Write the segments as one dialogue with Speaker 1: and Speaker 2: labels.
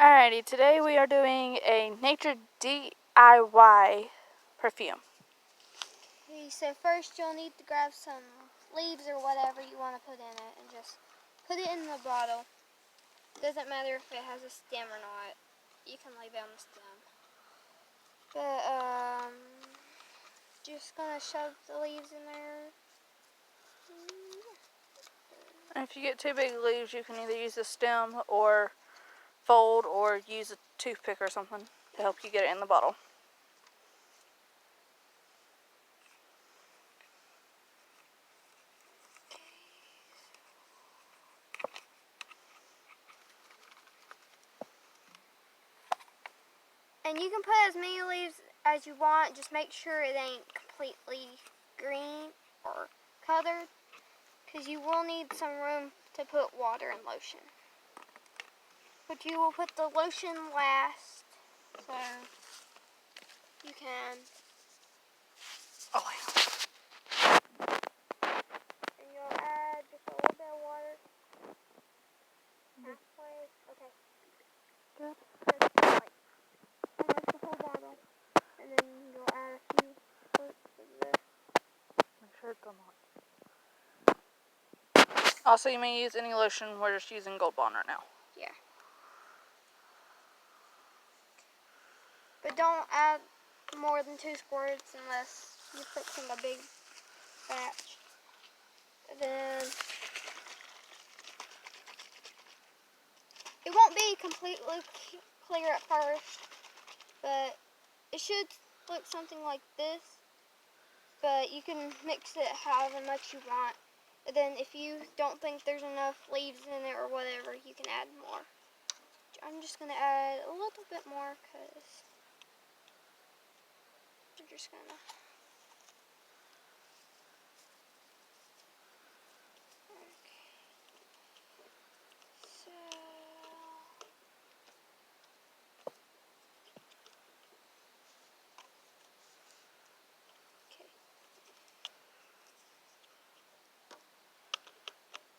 Speaker 1: Alrighty, today we are doing a nature DIY perfume.
Speaker 2: Okay, so first you'll need to grab some leaves or whatever you want to put in it and just put it in the bottle. Doesn't matter if it has a stem or not. You can leave it on the stem. But, just gonna shove the leaves in there.
Speaker 1: And if you get too big leaves, you can either use the stem or fold or use a toothpick or something to help you get it in the bottle.
Speaker 2: And you can put as many leaves as you want. Just make sure it ain't completely green or colored, because you will need some room to put water and lotion. But you will put the lotion last, so you can.
Speaker 1: Oh,
Speaker 2: And you'll add just a little bit of water. Halfway. Okay.
Speaker 1: good.
Speaker 2: Like almost the whole bottle. And then you'll add a few squirts of this.
Speaker 1: Make sure it's unlocked. Also, you may use any lotion. We're just using Gold Bond right now.
Speaker 2: Yeah. But don't add more than 2 squirts unless you're fixing a big batch. And then it won't be completely clear at first, but it should look something like this. But you can mix it however much you want. And then if you don't think there's enough leaves in it or whatever, you can add more. I'm just going to add a little bit more because I'm just going to. Okay. So. Okay.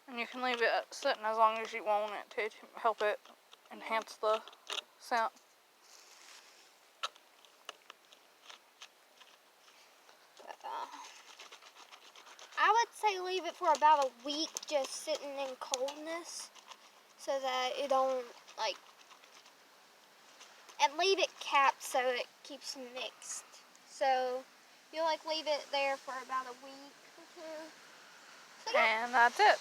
Speaker 1: And you can leave it sitting as long as you want it to help it enhance the scent.
Speaker 2: I would say leave it for about a week just sitting in coldness so that it don't and leave it capped so it keeps mixed. So you'll leave it there for about a week or two. So yeah.
Speaker 1: And that's it.